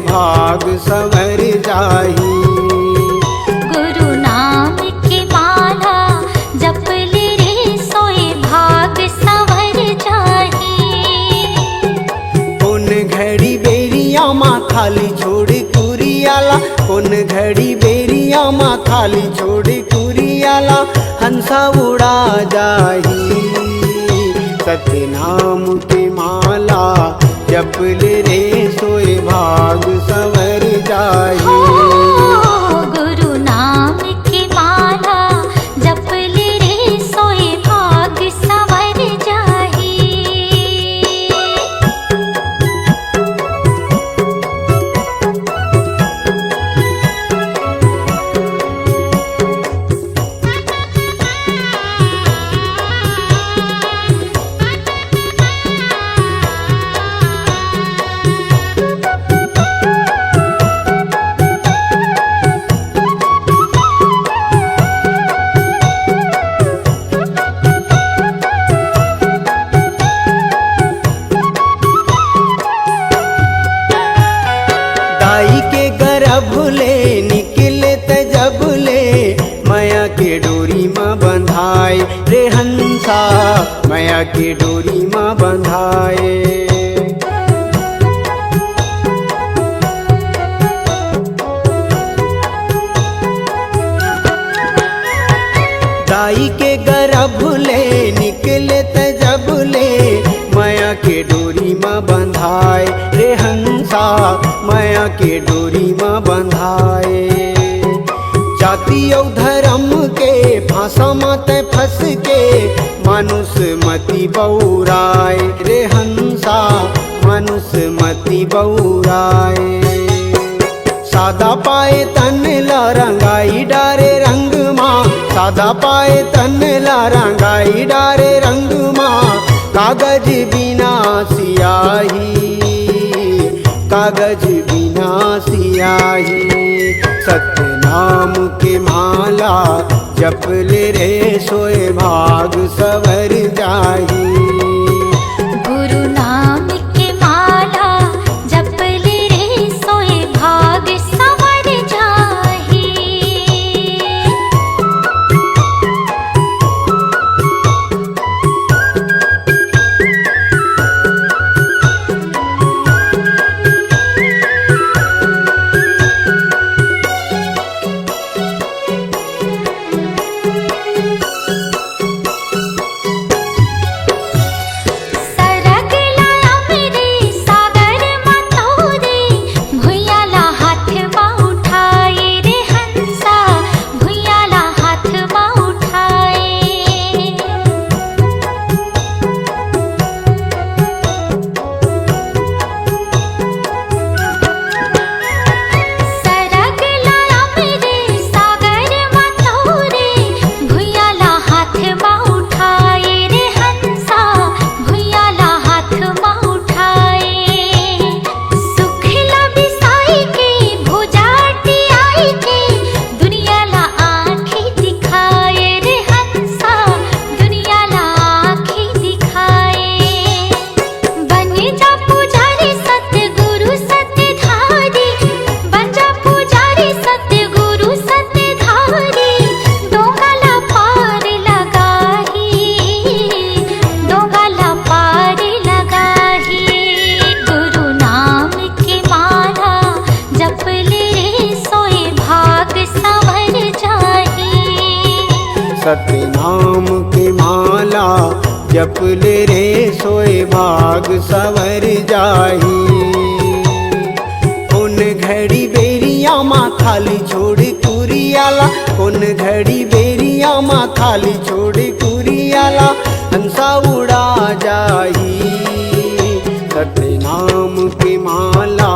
भाग संवर जाही। गुरु नाम की माला जप ले रे सोए भाग संवर जाही। कौन घड़ी बेरिया माँ खाली छोड़ कुरियाला, कौन घड़ी बेरिया माँ खाली छोड़ कुरियाला, हंसा उड़ा जाही। सत्य नाम की माला जप ले रे सोए भाग संवर जाही। गुरु नाम की माला जप ले रे सोए भाग संवर जाही। दाई के गर्भ ले निकले तजब ले, माया के डोरी माँ बंधाए रे हंसा, माया के डोरी माँ बंधाए। दाई के गर्भ ले निकले तजब ले, माया के डोरी माँ बंधाए रे हंसा, माया के डोरी माँ बंधाए। जाति और धर्म के फांसा माते फंस के, मानुष मति बौराए रे हंसा, मानुष मति बौराए। सादा पाए तन ला रंगाई डारे रंग माँ, सादा पाए तन ला रंगाई डारे रंग माँ, कागज बिना सियाही, कागज बिना सियाही। सत्य नाम के माला जप ले रे सोए भाग संवर जाही। गुरु नाम की माला जप ले रे सोए भाग संवर जाही। सरग लाया मेरे सागर मतोरे, भुइयाला हाथ माँ उठाए रे हंसा, भुइयाला हाथ माँ उठाए। सरग लाया मेरे सागर मतोरे, भुइयाला हाथ माँ उठाए रे हंसा, भुइयाला हाथ माँ उठाए। सुखला बिसाई के भुजाटी आई के, दुनियाला आँखें दिखाए रे हंसा, दुनियाला आँखें दिखाए। बन जा पुजारी सतगुरु सतधारी, बन जा पुजारी सतगुरु सतधारी, डोंगाला पार लगाही, डोंगाला पार लगाही। गुरु नाम की माला जप ले रे सोए भाग संवर जाही। सत्य नाम की माला जप ले रे सोए भाग संवर जाही। कौन घड़ी बेरिया माँ खाली छोड़ कुरियाला, कौन घड़ी बेरिया माँ खाली छोड़ कुरियाला, हंसा उड़ा जाही। सत्य नाम की माला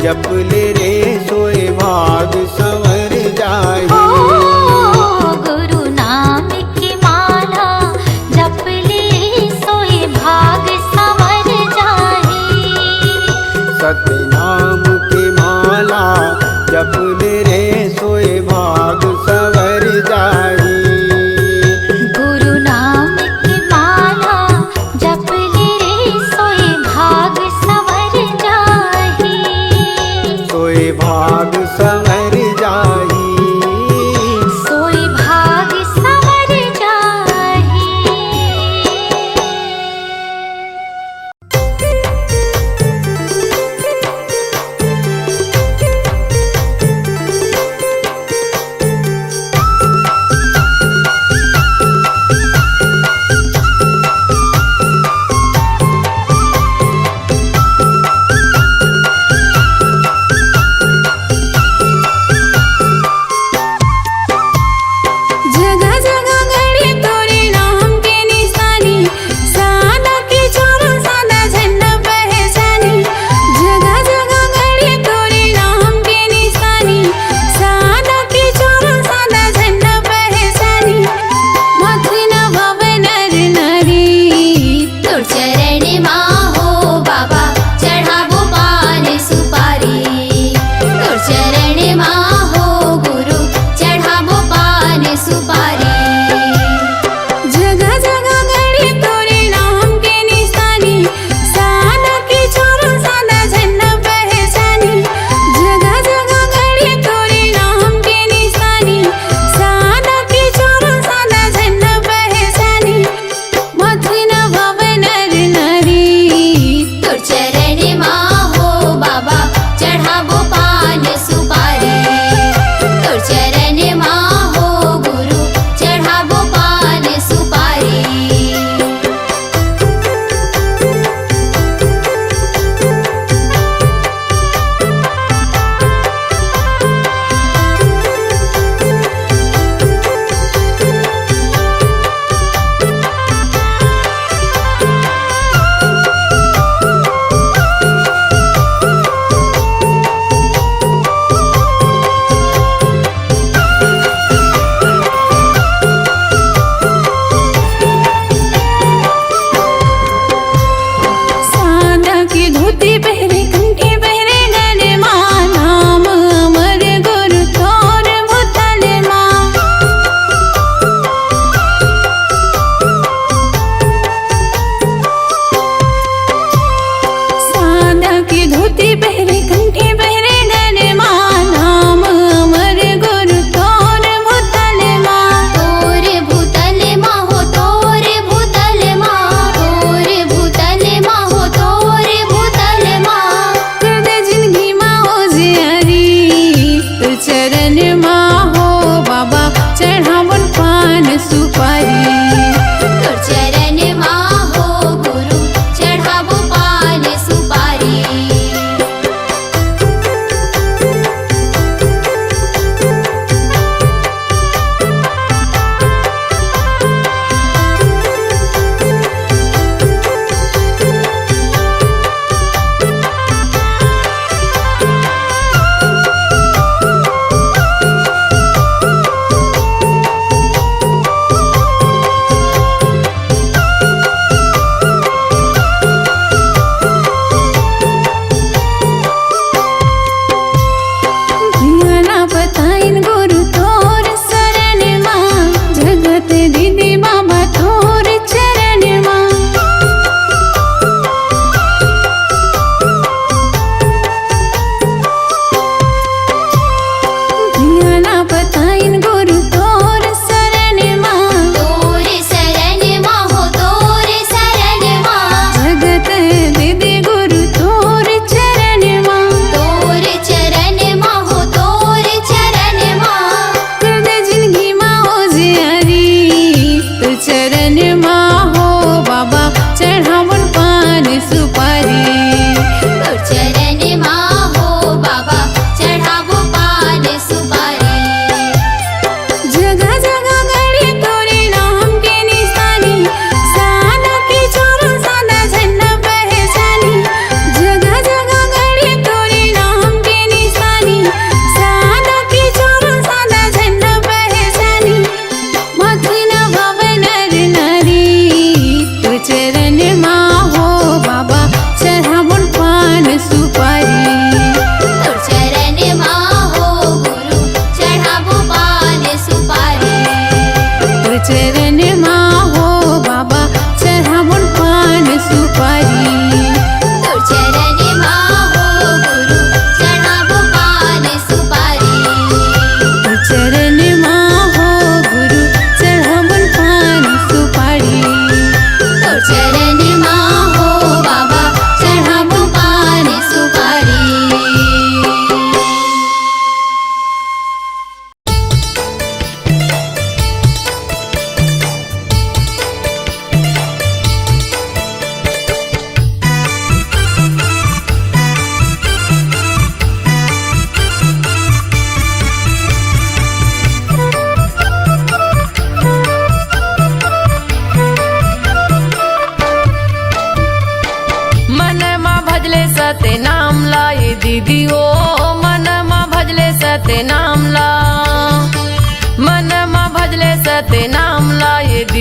जप ले रे सोए भाग संवर जाही। गुरु नाम की माला जप ले रे सोए भाग संवर जाही। सत्य नाम की माला जप ले रे सोए भाग संवर जाही। गुरु नाम की माला जप ले रे सोए भाग संवर जाही।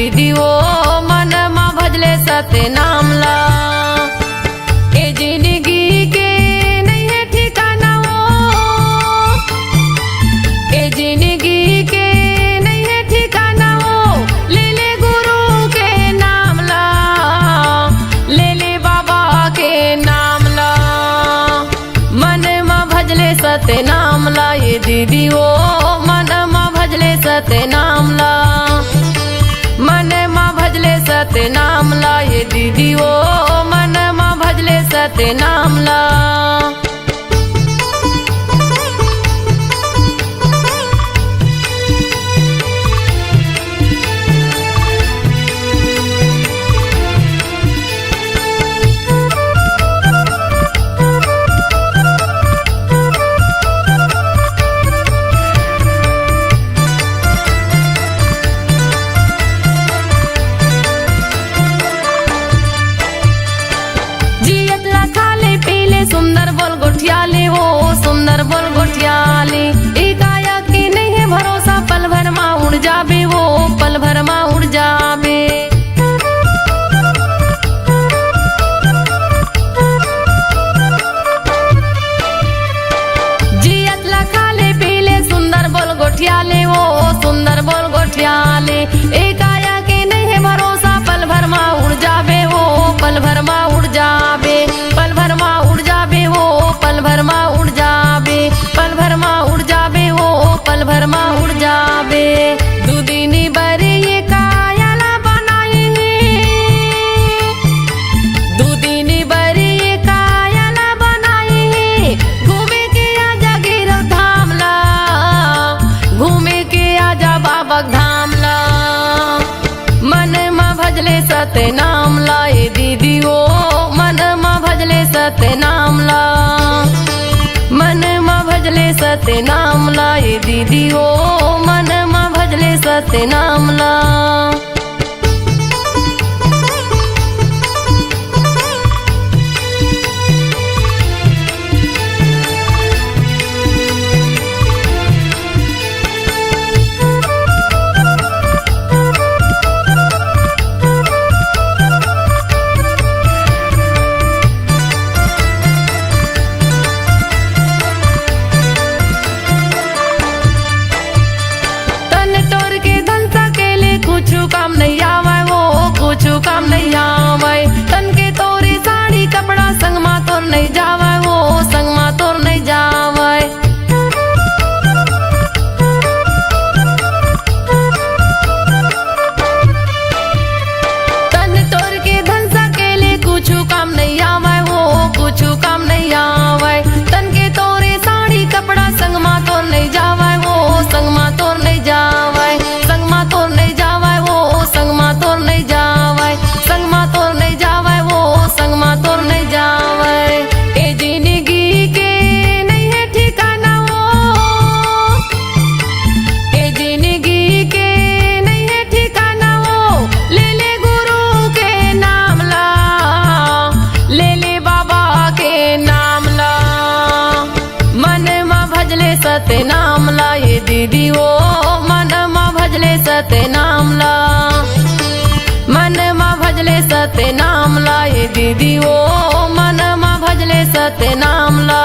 दीदी ओ मन मा भजले सत्य नामला। ए जिंदगी के नहीं है ठिकाना वो, ए जिंदगी के नहीं है ठिकाना वो, ले ले गुरु के नामला, ले ले बाबा के नामला। मन मा भजले सत्य नामला ये दीदी ओ मन मा भजले सत्य नामला। मन मा भजले सत्य नामला ये दीदी ओ मन मा भजले सत्य नामला। सुंदर बोल गोठियाली हो सुंदर बोल गोठियाली, काया की नहीं है भरोसा, पल भर माँ उड़ जाबे वो पल भर माँ उड़ जाबे। जियत ला खाले पीले सुंदर बोल गोठियाली हो सुंदर बोल गोठियाली, काया की नहीं है भरोसा, पल भर माँ उड़ जाबे वो पल भर माँ उड़ जाबे। पल भर माँ उड़ जाबे वो पल भर माँ उड़ जाबे, पल भर माँ उड़ जाबे वो पल भर माँ उड़ जाबे। दुदिनी बरी ये कायाला बनाई है, दुदिनी बरी ये कायाला बनाई है, घूमे के आजा गिरो धामला, घूमे के आजा बाबा धामला। मन मा भजले सत्य नामला ये दीदी ओ मन मा भजले सत्य नामला। मन मा भजले सत्य नामला ये दीदी ओ मन मा भजले सत्य नामला। काम नहीं आवे वो कुछ काम नहीं आवे, तन के तोरी साड़ी कपड़ा संग मा तोर नहीं जावे वो संग मा तोर नहीं जावे। तन तोर के धन सकेले कुछ काम नहीं आवे वो कुछ काम नहीं आवे, तन के तोरे साड़ी कपड़ा संग मा तोर नहीं जावे वो संग मा तोर नहीं जावे। संग मा तोर नहीं जावे संग मा तोर नहीं जावे, संग मा तोर नहीं जावे वो संग मा तोर नहीं जावे। ए जिंदगी के नहीं है ठिकाना वो, ए जिंदगी के नहीं है ठिकाना वो, ले ले गुरु के नामला, ले ले बाबा के नामला। मन मा भजले सत्य नामला ये दीदी ओ मन मा भजले सत्य नामला। मन मा भजले सत्य नामला ये दीदी ओ मन मा भजले सत्य नामला।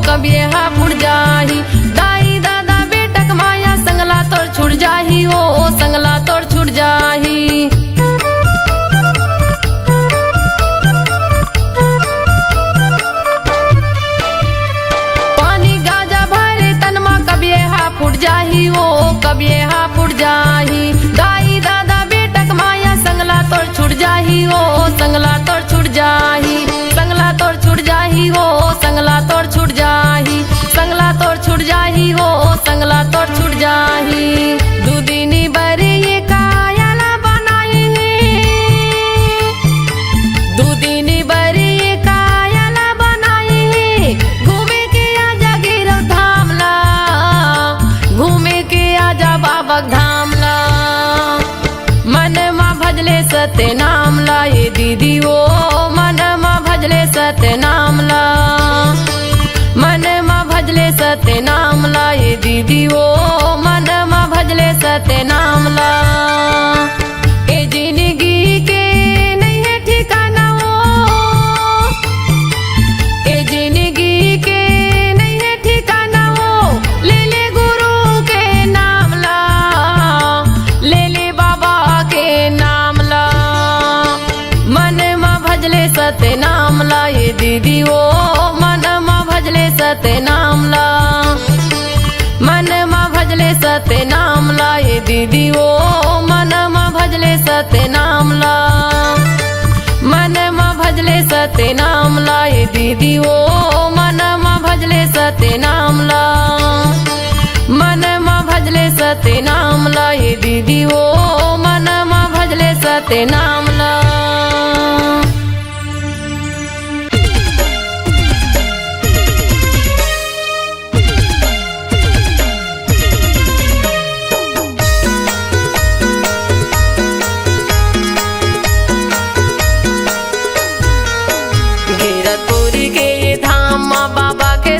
कभी हा फुट जाही, दाई दादा बेटक माया संगला तोर छुट जाही हो संगला तोर छुट जाही। पानी गाजा भरे तनमा कभी हा फुट जाही हो कभी हा फुट जाही, दाई दादा बेटक माया संगला तोर छुट जाही हो संगला तोर छुट जाही। संगला तोर छुट जाही हो संगला तोर छुट जाही, संगला तोर छुट जाही हो संगला तोर छुट जाही। दुदिनी बरी ये सत्य नाम ला ये दीदी वो मन मा भजले सत्य नाम ला मन मा भजले सत्य नाम ला ये दीदी वो मन मा भजले सत्य नाम ला ए जिंदगी के नहीं है ठिकाना वो ए जिंदगी के नहीं है ठिकाना वो ले ले गुरु के नाम ला ले ले बाबा के नाम ला मन मा भजले सत्य नाम ला ये दीदी वो मन मा भजले सत्य नाम ला मन मा भजले सत्य नाम ला ये दीदी वो मन मा भजले सत्य नाम ला मन मा भजले सत्य नाम ला ये दीदी वो मन मा भजले सत्य नाम ला मन मा भजले सत्य नाम ला ये दीदी वो मन मा भजले सत्य नाम ला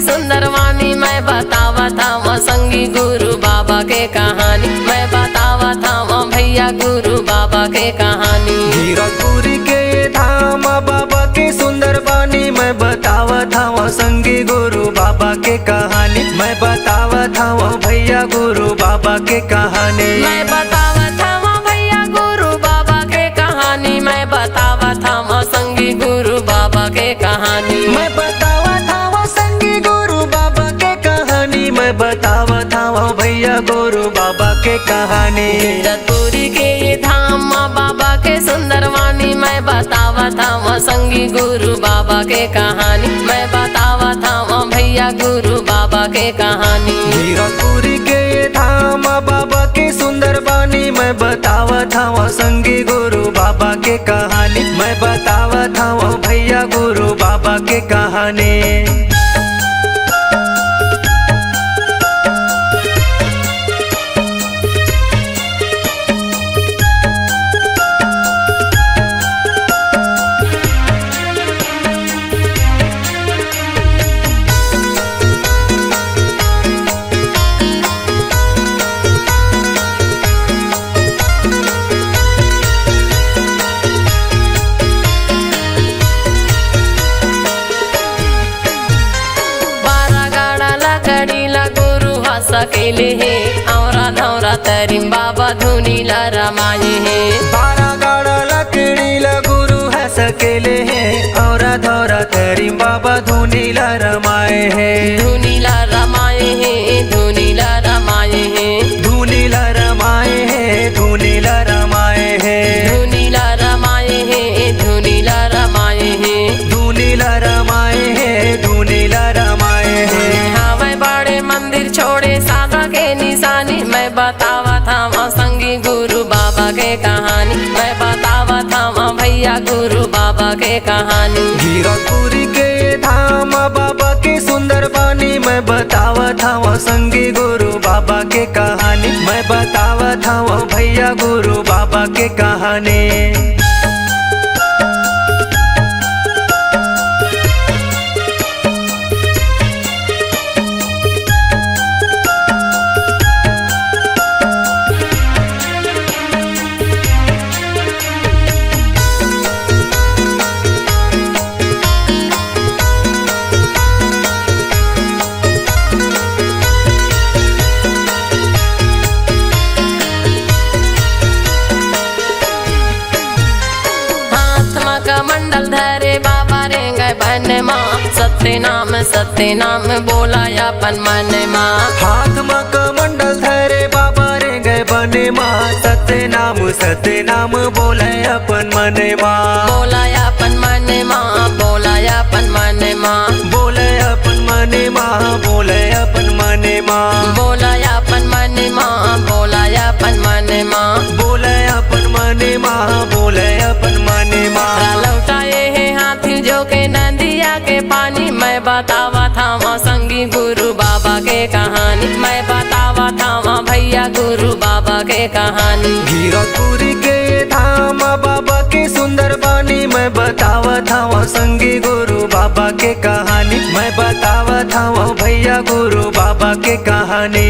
सुंदरवानी मैं बतावा था वो संगी गुरु बाबा के कहानी मैं बतावा था वो भैया गुरु बाबा के कहानी हीरापुरी के धाम बाबा के सुंदरवानी मैं बतावा था वो संगी गुरु बाबा के कहानी मैं बतावा था वो भैया गुरु बाबा के कहानी मैं बतावा था वो भैया गुरु बाबा के कहानी मैं बतावा था वो संगी गुरु बाबा के कहानी मैं बतावा था वो संगी गुरु बाबा के कहानी मैं बतावा था वो भैया गुरु बाबा के कहानी हीरापुरी के ये धाम माँ बाबा के सुंदरवानी मैं बतावा था वो संगी गुरु बाबा के कहानी मैं बतावा था वो भैया गुरु बाबा के कहानी हीरापुरी के धाम बाबा के सुंदरवानी मैं बतावा था वो संगी गुरु बाबा के कहानी मैं बतावा था वो भैया गुरु बाबा के कहानी सकेले है औरा धौरा तरिम बाबा धुनीला रमाये है 12 गाड़ा लकड़ीला गुरु है सकेले है औरा धौरा तरिम बाबा धुनीला रमाए है धुनीला रमाये है धुनीला रमाये है धुनीला रमाए है धुनीला रमाए है धुनीला रमाये है धुनीला रमाये है धुनीला रमाए है धुनीला रमाए है हमें बड़े मंदिर छोड़े सादा के निशानी मैं बतावा था वहाँ संगी गुरु बाबा के कहानी मैं बतावा था वहाँ भैया गुरु बाबा के कहानी हीरापुरी के धाम बाबा के सुंदरवानी मैं बतावा था वहाँ संगी गुरु बाबा के कहानी मैं बतावा था वहाँ भैया गुरु बाबा के कहानी मंडल धरे बाबा रे गए बन माँ सत्य नाम बोला अपन मन माँ हाथ में कमंडल धरे बाबा रे गए बने माँ सत्य नाम बोले अपन मन माँ बोला अपन मन माँ बोला अपन मन माँ बोले अपन मन माँ बोले अपन मन माँ बोला अपन मन माँ बोला अपन मन माँ बोले अपन मन माँ बोले अपन मन माँ लौटाए है हाथी जो के नदिया के पानी मैं बतावा था वहाँ संगी गुरु बाबा के कहानी मैं बतावा था वहाँ भैया गुरु बाबा के कहानी हीरापुरी के धाम बाबा बानी मैं बतावत हूँ संगी गुरु बाबा के कहानी, मैं बतावत हूँ भैया गुरु बाबा के कहानी।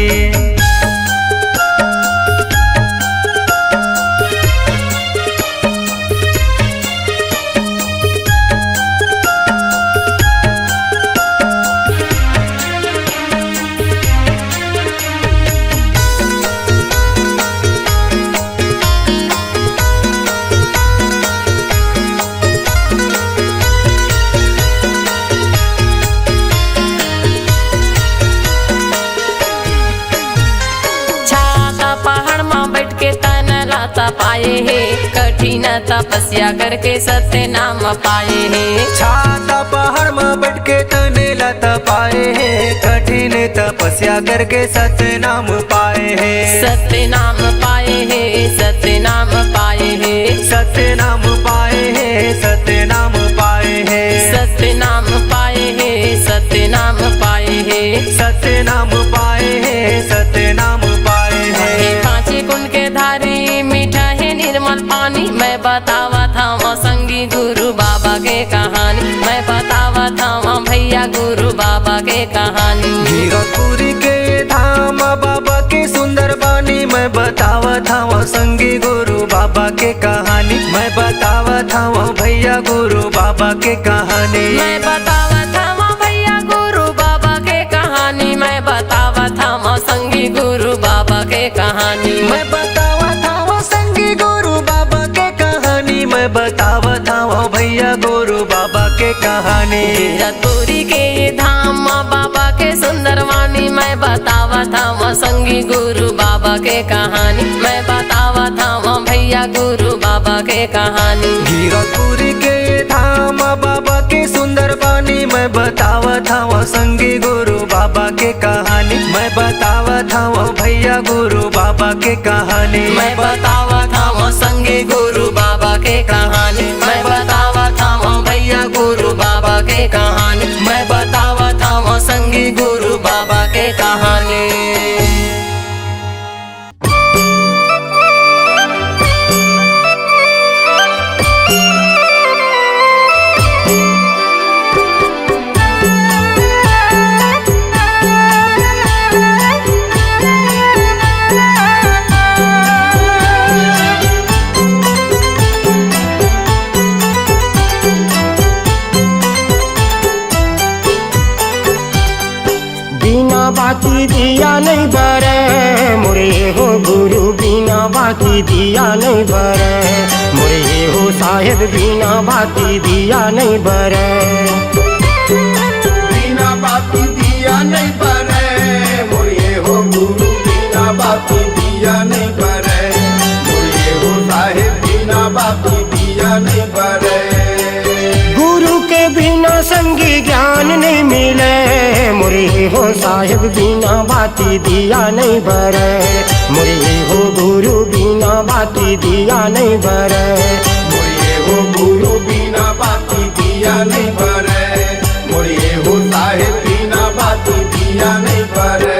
पाए है कठिन तपस्या करके सत्य नाम पाए है। छाता पहाड़ में बैठ के तने लता पाए है, कठिन तपस्या करके सत्य नाम पाए है। सत्य नाम पाए है, सत्य नाम पाए है, सत्य नाम पाए है, सत्य नाम पाए है, सत्य नाम पाए है, सत्य नाम पाए है, सत्य नाम पाए है, सत्य नाम पाए है। पांचे कुंड के धारी मीठा है निर्मल पानी, मैं बतावा था संगी गुरु बाबा के कहानी, मैं बतावा था भैया गुरु बाबा के कहानी। गिरपुरी के धाम बाबा के सुंदर बानी, मैं बतावा था संगी गुरु बाबा के कहानी, मैं बतावा था भैया गुरु बाबा के कहानी। मैं बतावा था भैया गुरु बाबा के कहानी, मैं बतावा था संगी गुरु बाबा के कहानी, मैं बतावा था संगी गुरु बाबा के कहानी, मैं बतावा था भैया गुरु बाबा के कहानी। गिरपुरी के धाम बाबा के सुंदर वाणी, मैं बतावा था संगी गुरु बाबा के कहानी, मैं बतावा था भैया गुरु बाबा के कहानी। गिरपुरी के धाम बाबा के सुंदर बानी, मैं बतावा था संगी गुरु बाबा के कहानी, मैं बतावा था भैया गुरु बाबा के कहानी। मैं बतावा था संगी गुरु बाबा के कहानी, मैं बतावा था भैया गुरु बाबा के कहानी, मैं बतावा था संगी गुरु बाबा के कहानी। बाती दिया नहीं बरे मोरे हो गुरु, बिना बाती दिया नहीं बरे मोरे हो साहेब, बिना बाती दिया नहीं बरे। बिना बाती दिया नहीं बरे मोरे हो गुरु, बिना बाती दिया नहीं बरे मोरे हो साहेब, बिना बाती दिया नहीं बरे। गुरु के बिना संगी ज्ञान नहीं मिले मोरे हो साहेब, बिना बाती दिया नहीं बरे मोरे हो गुरु, बिना बाती दिया नहीं बरे मोरे हो गुरु, बिना बाती दिया नहीं बरे मोरे हो साहेब, बिना बाती दिया नहीं बरे।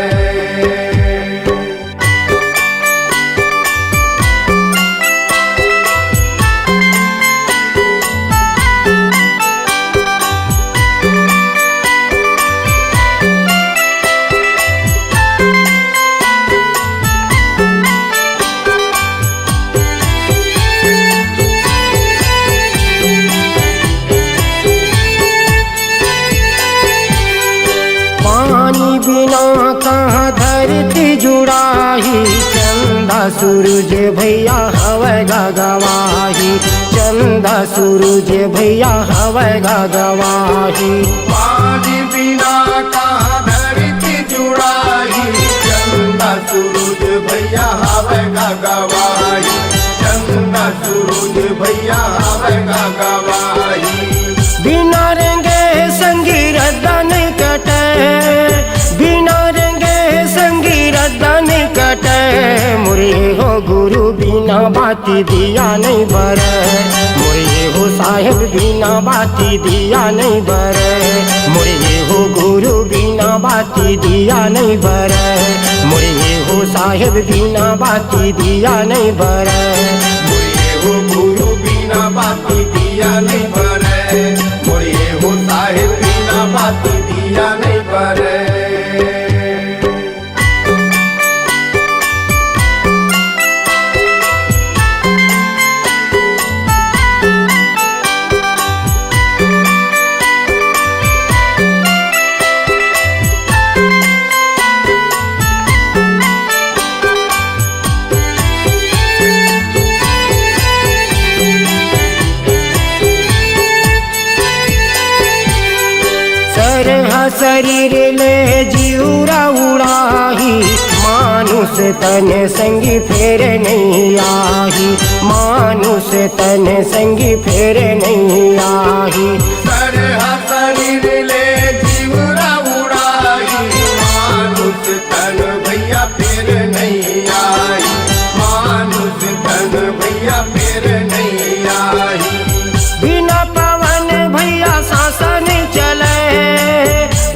बिना कहाँ धरती जुड़ाही, चंदा सूरज भैया हवै गवाही, चंदा सूरज भैया हवै गवाही। पानी बिना कहाँ धरती जुड़ाही, चंदा सूरज भैया हवै गवाही, चंदा सूरज भैया हवै गवाही। बिना रंगे संगी रद्दा नहीं कटे, बिना रंगे संगी रद्दा नहीं कटे मोरे हो गुरु, बिना बाती दिया नहीं बरे मोरे हो साहेब, बिना बाती दिया नहीं बरे मोरे हो गुरु, बिना बाती दिया नहीं बरे मोरे हो साहेब, बिना बाती दिया नहीं बरे मोरे हो गुरु, बिना बाती दिया नहीं बरे मोरे हो साहेब बिना बाती दिया नहीं बरे। शरीर ले जीवरा उड़ाही मानुष तन संगी फेर नहीं आही मानुष तन संगी फेर नहीं आही। शरीर ले जीवरा उड़ाही मानुष तन भैया फेर नहीं आई मानुष तन भैया फेर नहीं आई। बिना पवन भैया सांसा नहीं चले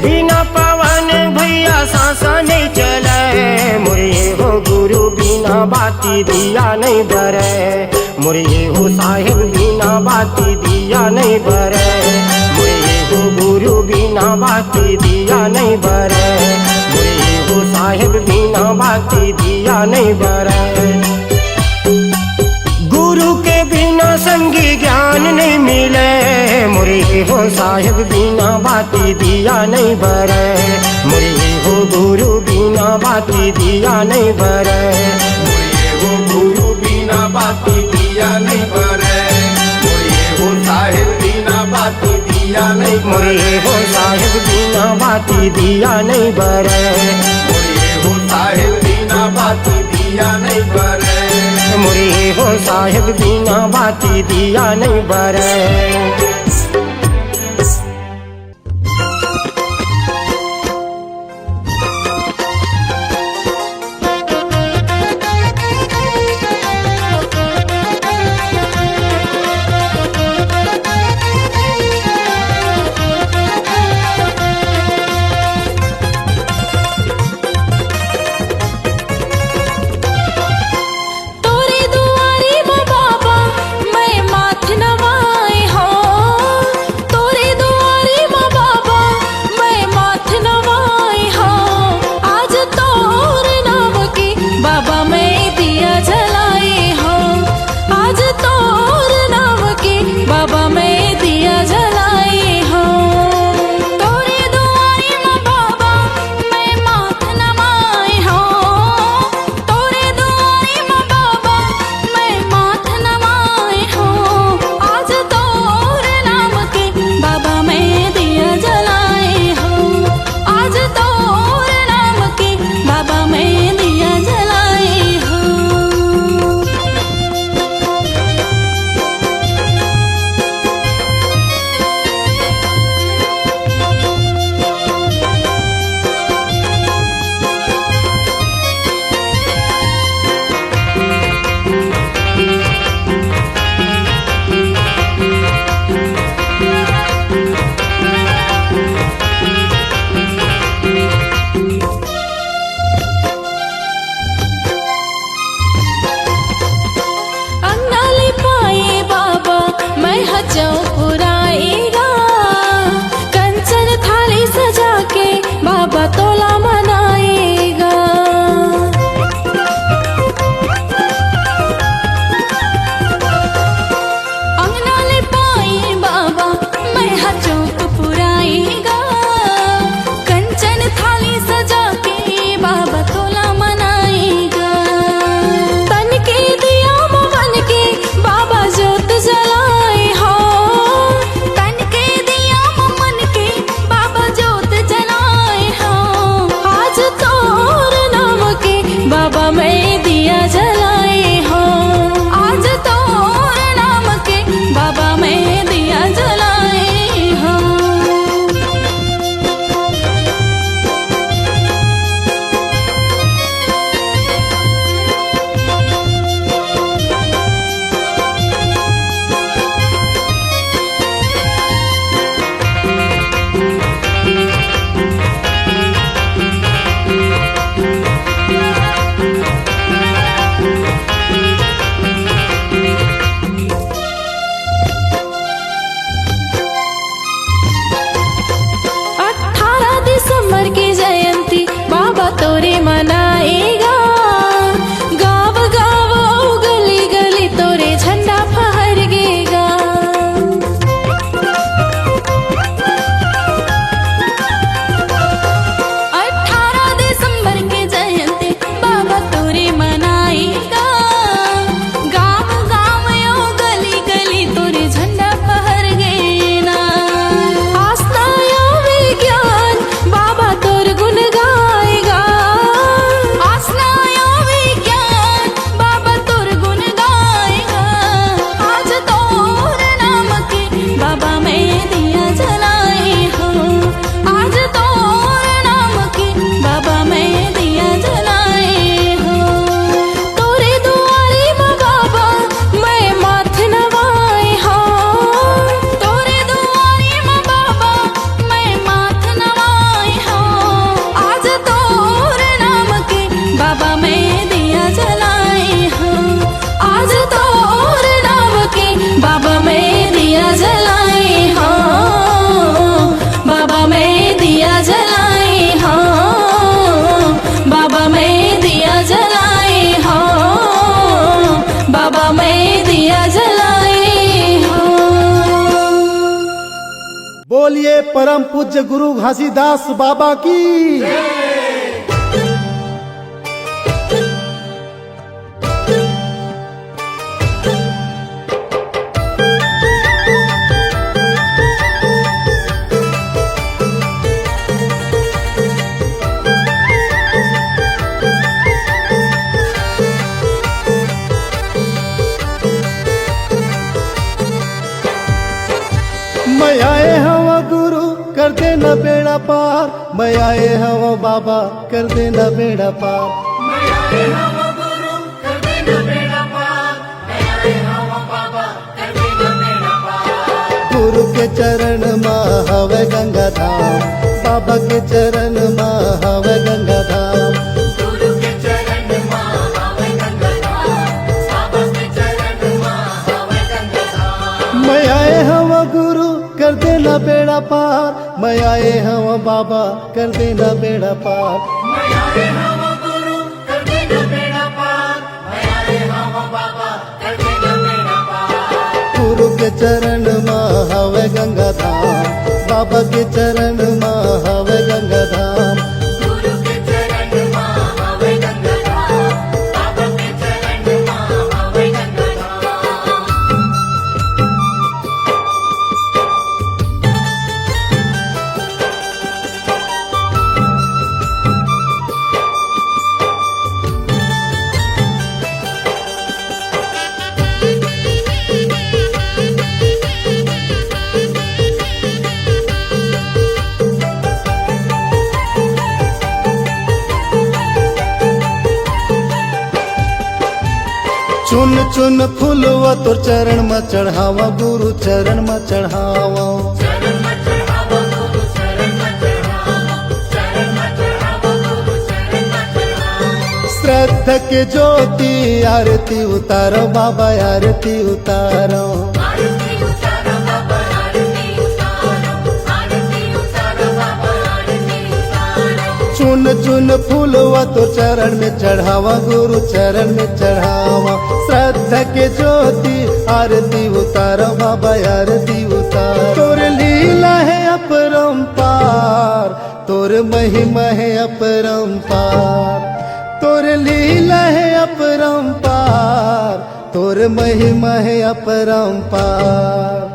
बिना पवन भैया सांसा नहीं चले मुरे हो गुरु बिना बाती दिया नहीं बरे मुरे हो साहेब बिना बाती दिया नहीं बरे मुरे हो गुरु बिना बाती दिया नहीं बरे मुरे हो साहेब बिना बाती दिया नहीं बरे। गुरु के बिना संगी ज्ञान नहीं मिले मुरे हो साहेब बिना बाती दिया नहीं बरे मुरे हो गुरु बिना बाती दिया नहीं बरे मोरे हो गुरु बिना बाती दिया नहीं बरे मोरे हो साहेब बिना बाती दिया नहीं मुरे हो साहेब बिना बाती दिया नहीं बरे मोरे हो साहेब बिना बाती दिया नहीं बरे मुरे हो साहेब बिना बाती दिया नहीं बरे। तोरे दुआरे वो बाबा मैं माथ नवाए हो तोरे मनाएगा, गाँव गाँव गली गली तोरे झंडा फहरगेगा। 18 दिसंबर के जयंती बाबा तोरे मनाएगा, गाँव गाँव गली गली तोरे झंडा फहरगेना। आस्था या विज्ञान बाबा तोर गुण गाएगा, आस्था या विज्ञान बाबा तोर गुण गाएगा। आज तोर नाम के बाबा मैं दिया जलाए हो, आज तोर नाम के बाबा मैं दिया जलाए हो। तोरे दुआरे माँ बाबा मैं माथ नवाए हो, तोरे दुआरे माँ बाबा मैं माथ नवाए हो। आज तोर नाम के बाबा मैं दिया जलाए हो, आज तोर नाम के बाबा मैं दिया जलाए हो, बाबा मैं दिया जलाए हो, बाबा मैं दिया जलाए हो, बाबा मैं दिया जलाए हो। बोलिए परम पूज्य गुरु घासीदास बाबा की। मैं आए हवा गुरु कर देना बेड़ा पार, मैं आए हवा बाबा कर देना बेड़ा पार। गुरु के चरण माँ हवे गंगा धाम, बाबा के चरण माँ हवे गंगा धाम। मैं आए हवा गुरु कर देना बेड़ा पार, मैं आए हवा बाबा कर देना बेड़ा पार। गुरु के चरण माँ हवे गंगा धाम, बाबा के चरण माँ हवे गंगा धाम। चुन चुन फूलवा तोर चरण में चढ़ावा, गुरु चरण में चढ़ावा। श्रद्धा के ज्योति आरती उतारो बाबा, आरती उतारो। चुन चुन फूलवा तो चरण में चढ़ावा, गुरु चरण में चढ़ावा। श्रद्धा के ज्योति आरती उतारो बाबा, आरती उतारो। तोर लीला है अपरंपार, तोर महिमा है अपरंपार, तोर लीला है अपरंपार, तोर महिमा है अपरंपार।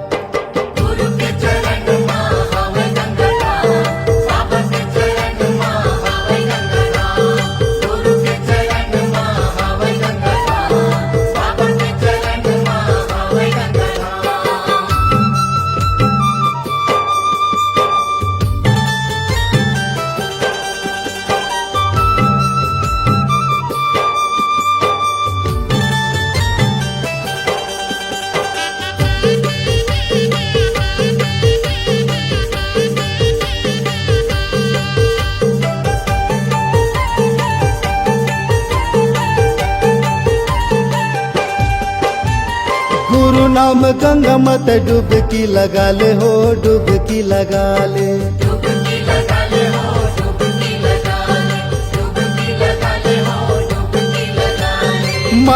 गुरु नाम गंगा मत डुबकी लगा ले हो, डुबकी लगा ले।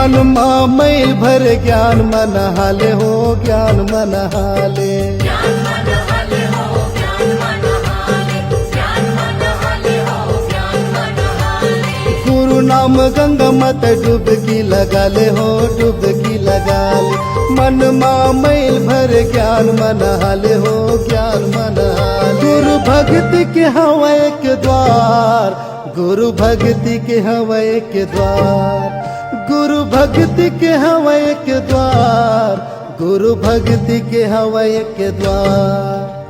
मन माँ मैल भर ज्ञान मन हाले हो ज्ञान मन हाले। गुरु नाम गंगा मत डुबकी लगा ले हो डुबकी लगा ले। मन माँ मैल भर ज्ञान मन हाले हो ज्ञान मन हाले। गुरु भक्ति के हवा एक द्वार गुरु भक्ति के हवा एक द्वार गुरु भक्ति के हवा एक द्वार गुरु भक्ति के हवा एक द्वार।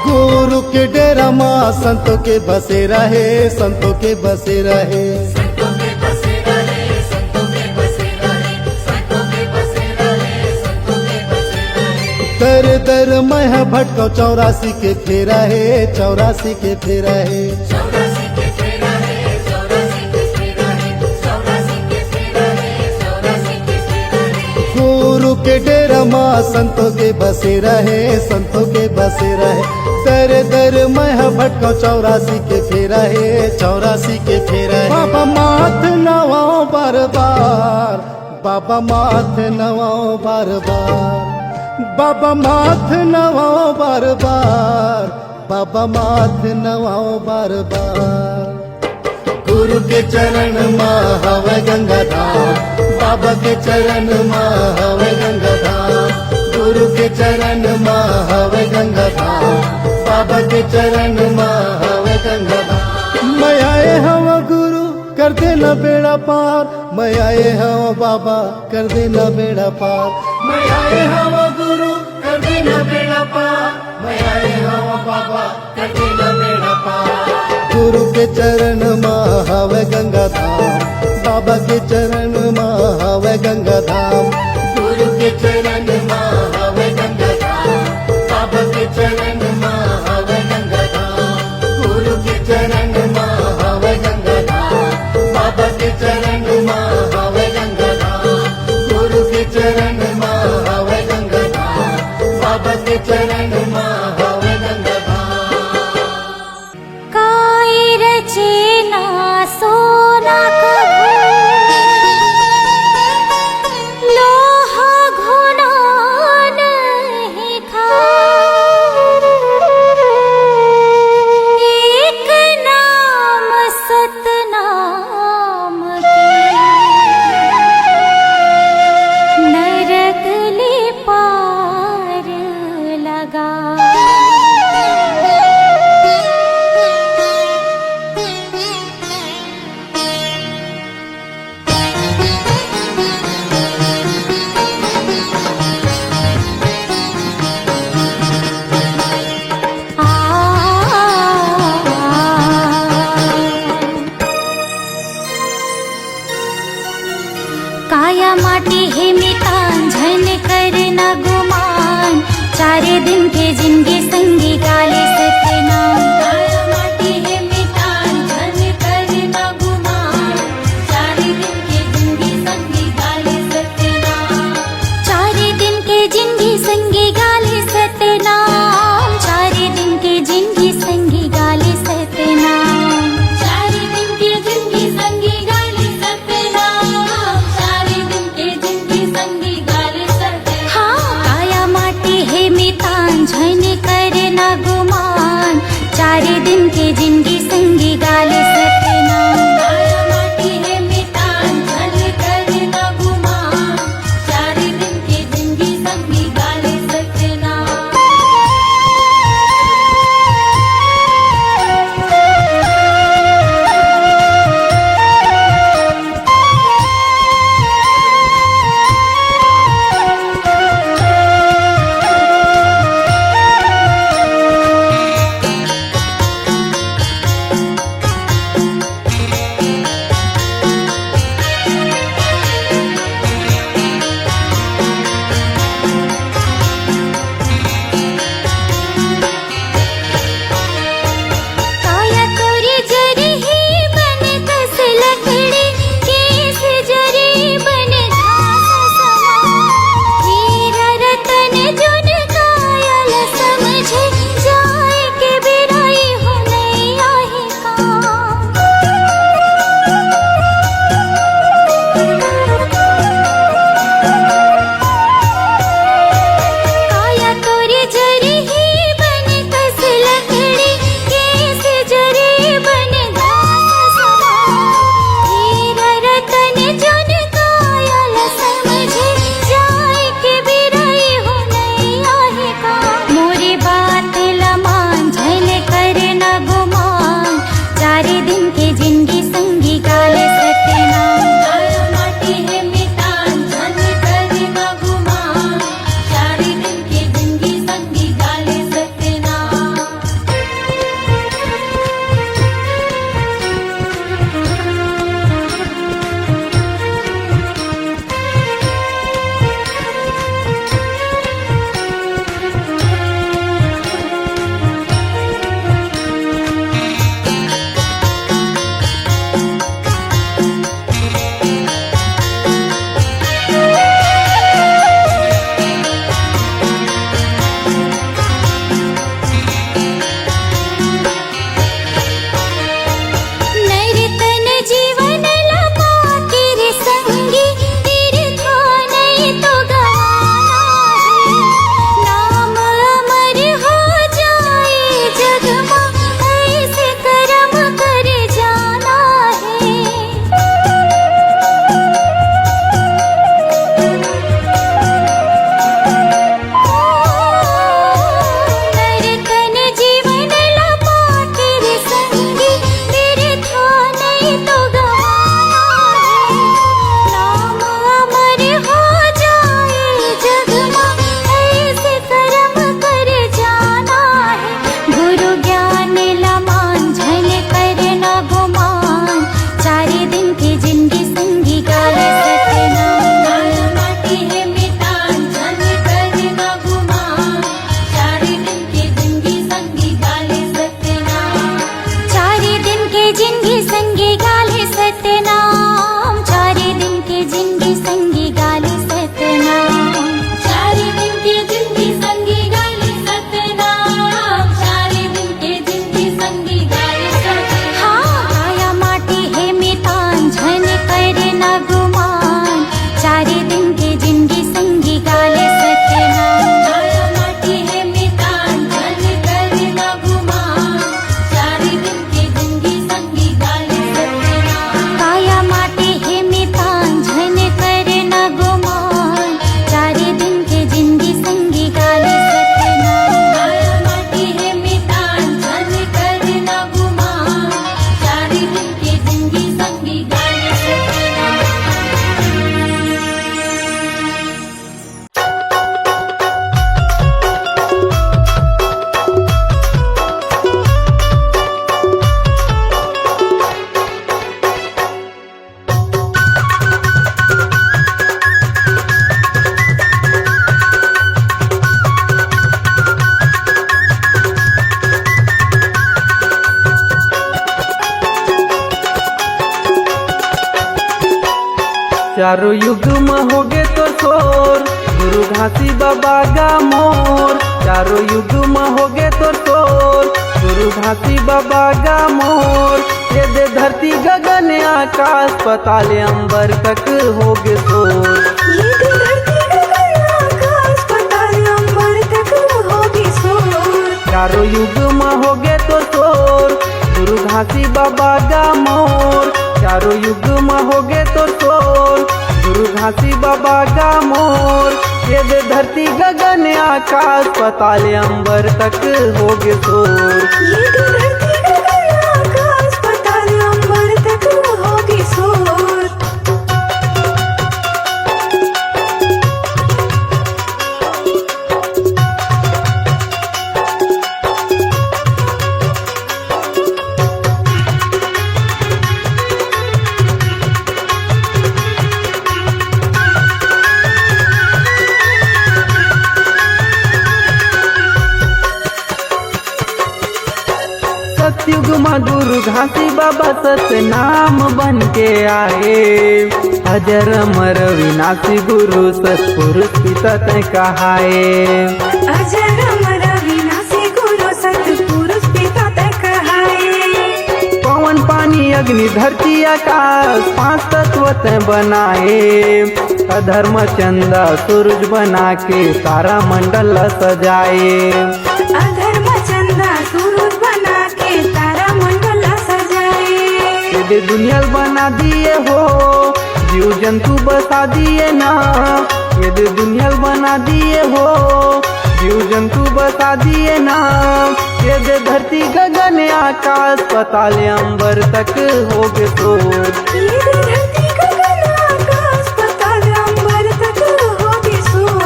गुरु के डेरा माँ संतों के बसे रहे संतों के बसे रहे। दर दर मैं भटको 84 के फेरा है 84 के फेरा है। गुरु के डेरा माँ संतों के बसे रहे संतों के बसे रहे। दर दर मैं भटको 84 के फेरा है 84 के फेरा है। बाबा माथ नवाओ बार बार बाबा माथ नवाओ बार बार बाबा माथ नवाओ बार बार बाबा माथ नवाओ बार बार। गुरु के चरण माँ हवे गंगा धाम बाबा के चरण माँ हवे गंगा धाम। गुरु के चरण माँ हवे गंगा धाम बाबा के चरण माँ हवे गंगा धाम। मैं आए हम गुरु कर देना बेड़ा पार मैं आए हम बाबा कर देना बेड़ा पार। मैं आए हम गुरु कर देना बेड़ा पार मैं आए हम बाबा कर देना बेड़ा पार। गुरु के चरण माँ हवे गंगा धाम बाबा के चरण माँ हवे गंगा धाम। गुरु के चरण माँ हवे गंगा धाम बाबा के चरण माँ हवे गंगा धाम। गुरु के चरण माँ हवे गंगा धाम बाबा के चरण माँ हवे गंगा धाम। गुरु के चरण माँ हवे गंगा धाम बाबा के चरण माँ हवे गंगा धाम। काई रचना सोना लोहा घुना नहीं एक नाम सतनाम नरक ले पार लगा। काया माटी है मितान झन करना गुमान 4 दिन के जिंदगी संगी गाले सतनाम। काया माटी है मितान झन करना गुमान 4 दिन के जिंदगी संगी गाले सतनाम। 4 दिन के जिंदगी संगी गाले सतनाम 4 दिन के जिंदगी संगी गाले सतनाम। 4 दिन के जिंदगी संगी गाले सतनाम 4 दिन के जिंदगी संगी गाले सतनाम। हाँ काया माटी है मितान झन करना गुमान 4 दिन के जिंदगी संगी गाले सतनाम। काया माटी है मितान झन करना गुमान 4 दिन के जिंदगी संगी गाले सतनाम। चारों युग में होगे तो शोर, गुरु घासी बाबा गा मोर। चारों युग में होगे तो शोर, गुरु घासी बाबा गा मोर। ये दे धरती गगन आकाश पाताल अंबर तक होगे शोर। ये दे धरती गगन आकाश पाताल अंबर तक होगी शोर। चारों युग में होगे तो शोर, गुरु घासी बाबा गा मोर। चारों युग में होगे तो शोर, गुरु घासी बाबा गा मोर। ये दे धरती गगन आकाश पाताल अंबर तक होगे शोर। ये दे धरती गगन आकाश पाताल अंबर तक होगी शोर। सतयुग में गुरु घासी बाबा सतनाम बन के आए। अजर अमर विनाशी गुरु सतपुरुष पिता तय कहाए। अजर अमर विनाशी गुरु सतपुरुष पिता तय कहाए। पवन पानी अग्नि धरती आकाश पांच तत्व तय बनाए। अधर्म चंदा सूरज बना के तारा मंडल सजाए। अधर्म चंदा सूरज बना के तारा मंडल सजाए। ये दुनिया बना दिए हो, जीव जंतु बसा दिए ना। ये दुनिया बना दिए हो, जीव जंतु बसा दिए ना। ये दे धरती गगन आकाश पाताल अंबर तक होगे शोर। ये दे धरती गगन आकाश पाताल अंबर तक होगी शोर।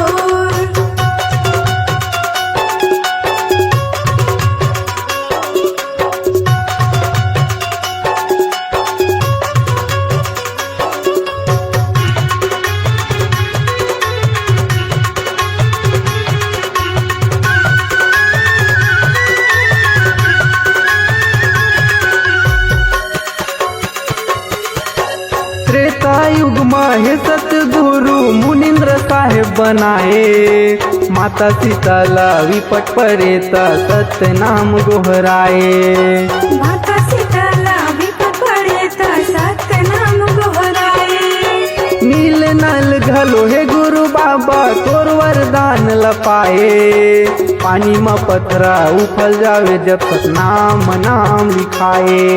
त्रेता युग में हे सतगुरु मुनिंद्र साहेब बनाए। माता सीताला विपट परे ता सत्य नाम गोहराए। माता सीताला विपत पड़े ता सत्य नाम गोहराए। नील नल घलो हे गुरु बाबा तोर वरदान लपाए। पानी में पथरा उफल जावे जब तक नाम नाम लिखाए।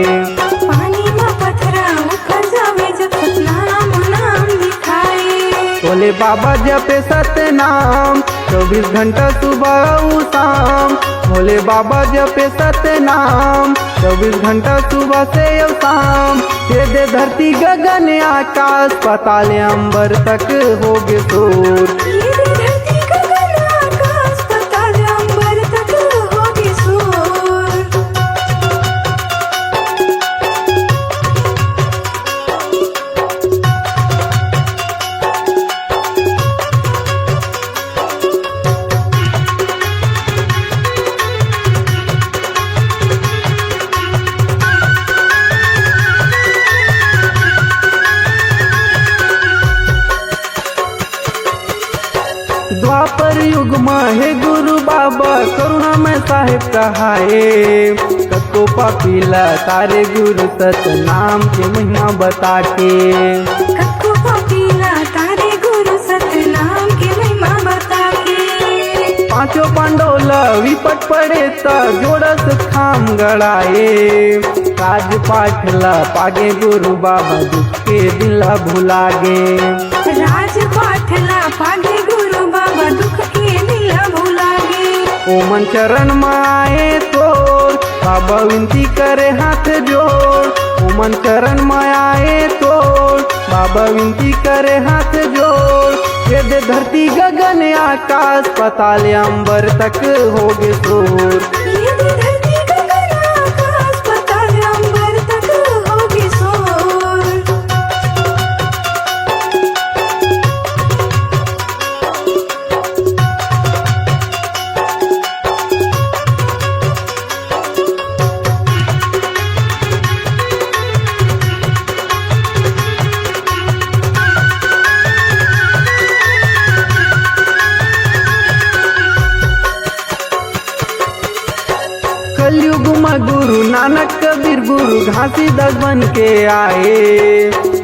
पानी में पथरा उखड़ जावे जब तक नाम नाम लिखाए। बोले बाबा जपे सत्य नाम 24 घंटा सुबह उ शाम। भोले बाबा जपे सत्य नाम 24 घंटा सुबह से और शाम। ये दे धरती गगन आकाश पाताल अंबर तक होगे शोर। ये दे धरती गगन आकाश पाताल अंबर तक होगी शोर। द्वापर युग में हे गुरु बाबा करुणा में साहेब कहाए। सबको पापीला तारे गुरु सत नाम के महिमा बता के। कक्को पपीला तारे गुरु सतनाम के महिमा बता के। पांचों पांडोला विपट पड़े ता जोड़स खाम गड़ाए। राज पाठला पागे गुरु बाबा दुख के दिला भुलागे। राज पाठला पागे गुरु बाबा दुख के दिला भुलागे। ओमन चरण में आए तोर बाबा विनती करे हाथ जोड़। ओमन चरण में आए तोर बाबा विनती करे हाथ जोड़। ये दे धरती गगन आकाश पाताल अंबर तक होगे शोर। ये दे धरती गगन आकाश पाताल अंबर तक होगी शोर। गुरु घासीदास बन के आए।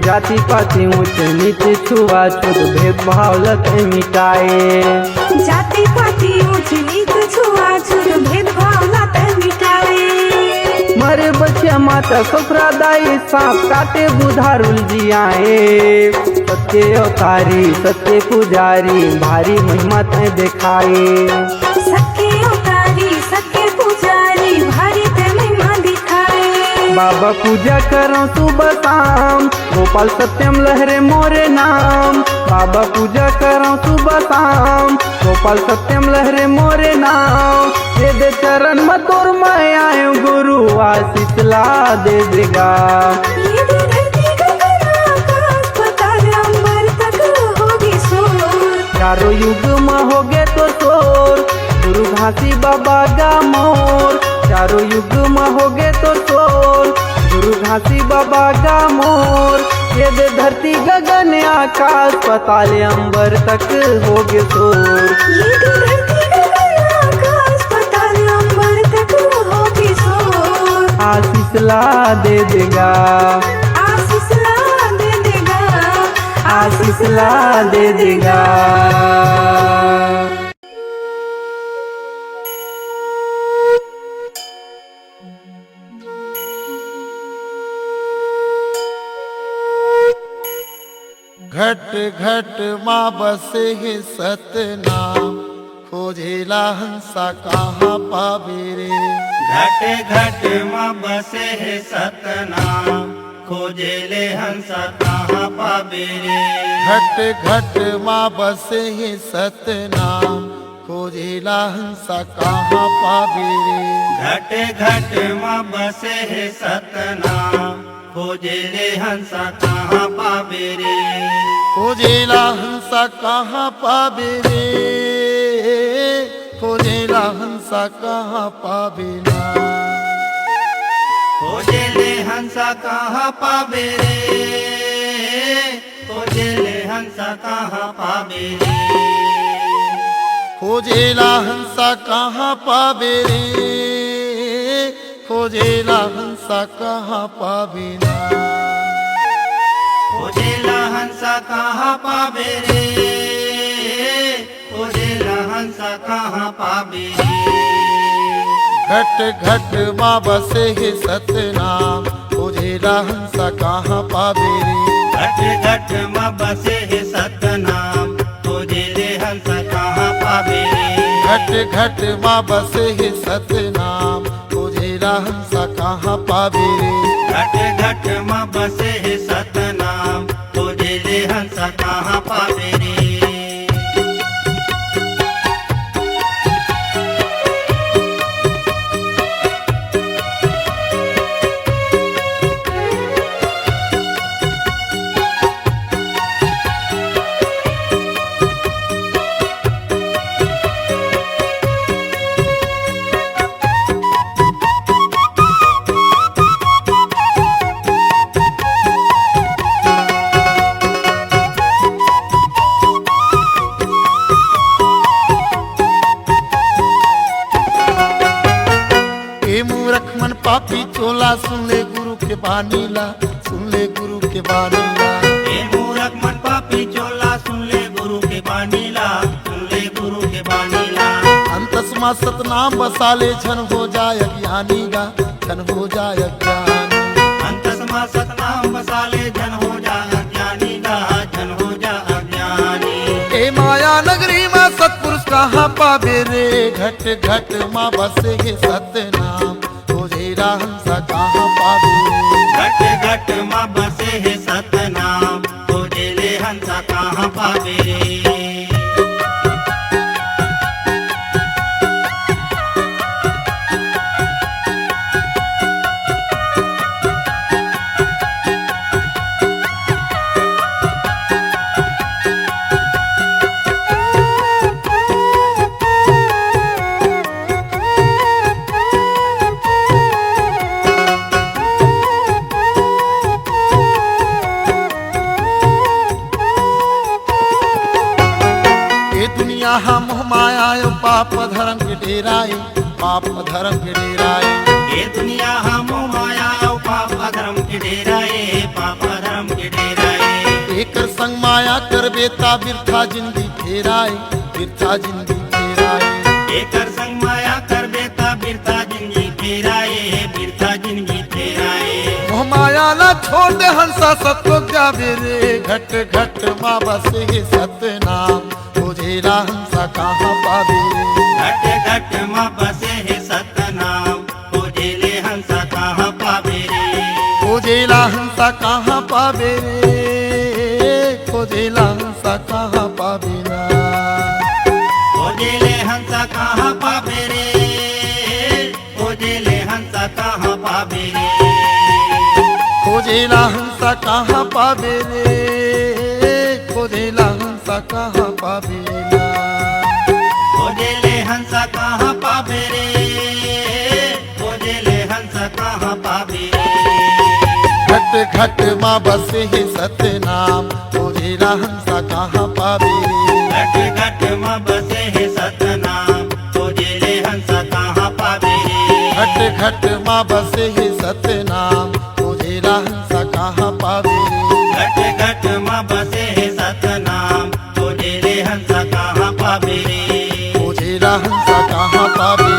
जाति पाति ऊंच नीच छुआछूत भेदभाव लत मिटाए। जाति पाति ऊंच नीच छुआछूत भेदभाव लत मिटाए। मरे बच्चा माता ससुरा दाई सांप काटे बुधारुल जियाए। सत्य अवतारी सत्य पुजारी भारी महिमा तय दिखाए। सत्य अवतारी सत्य पुजारी भारी तय महिमा दिखाए। बाबा पूजा करो सुबह शाम गोपाल सत्यम लहरे मोरे नाम। बाबा पूजा करो सुबह शाम गोपाल सत्यम लहरे मोरे नाम। दे दे चरण में तोर मैं आयो गुरु आशीष ला दे देगा। ये दे धरती गगन आकाश पाताल अंबर तक होगी शोर। चारों युग में होगे तो शोर गुरु घासी बाबा का मोर। चारों युग में होगे तो शोर गुरु घासी बाबा का मोर। ये दे धरती गगन आकाश पाताल अंबर तक होगे शोर। ये दे धरती गगन आकाश पाताल अंबर तक होगी शोर। आशीष ला दे देगा। आशीष ला दे देगा। आशीष ला दे देगा। घट घट माँ बसे है सतनाम खोजेला हंसा कहाँ पावे रे। घट घट माँ बसे है सतनाम खोजेले हंसा कहाँ पावे रे। घट घट माँ बसे है सतनाम खोजेला हंसा कहाँ पावे रे। घट घट माँ बसे है सतनाम खोजेले हंसा कहाँ पावे रे। खोजेला हंसा कहाँ पावे रे। खोजेला हंसा कहाँ पावे ना। खोजेले हंसा कहाँ पावे रे। खोजेले हंसा कहाँ पावे रे। खोजेला हंसा कहाँ पावे रे। खोजेला हंसा कहाँ पावे ना। खोजेला हंसा कहाँ पावे रे। खोजेला हंसा कहाँ पावे रे। घट घट माँ बसे है सतनाम खोजेला हंसा कहाँ पावे रे। घट घट माँ बसे है सतनाम खोजेले हंसा कहाँ पावे रे। घट घट माँ बसे है सतनाम खोजेला हंसा कहाँ पावे रे। घट घट माँ बसे है सतनाम खोजेले हंसा कहाँ पावे रे। पापी चोला सुन ले गुरु के बानीला। सुन ले गुरु के बानीला। ए मूरख मन पापी चोला सुन ले गुरु के बानीला। सुन ले गुरु के बानीला। अंतस्मा सतनाम बसाले छन हो जाय अज्ञानी गा। छन हो जाय अज्ञानी। अंतस्मा सतनाम बसाले जन हो जा अज्ञानी गा। जन हो जा अज्ञानी। ए माया नगरी में सतपुरुष कहाँ पावे रे। घट घट माँ बसे है सतनाम खोजेला हंसा कहाँ पावे रे। घट घट माँ बसे है सतनाम खोजेले हंसा कहाँ पावे रे। हम माया पाप धर्म के डेराए। पाप धर्म के डेराए। ये दुनिया हम माया धर्म के डेरा ए पापा धर्म के डेरा ए एकर संग माया कर बेता बिरथा जिंदगी फेराए बिरथा जिंदगी फेराए एकर संग माया कर बेता बिरथा जिंदगी फेराए बिरथा जिंदगी फेराए मोह माया ला छोड़ दे हंसा सबको जावे रे घट घट माँ बसे हे सतनाम खोजेला हंसा कहाँ पावे घट घट माँ बसे है सतनाम खोजेले हंसा कहाँ पावे रे खोजेला हंसा कहाँ पावे रे खोजेला हंसा कहाँ पावे ना खोजेले हंसा कहाँ पावे रे खोजेले हंसा कहाँ पावे रे खोजेला हंसा कहाँ पावे रे खोजेला हंसा कहाँ पावे ना खोजेले हंसा कहाँ पावे रे खोजेले हंसा कहाँ पावे रे घट घट माँ बसे हे सतनाम खोजेला हंसा कहाँ पावे घट घट माँ बसे है सतनाम खोजेले हंसा कहाँ पावे रे घट घट माँ बसे हे सतनाम खोजेला हंसा कहाँ पावे घट घट माँ बसे है सतनाम खोजेले हंसा कहाँ पावे रे खोजेला हंसा कहाँ पावे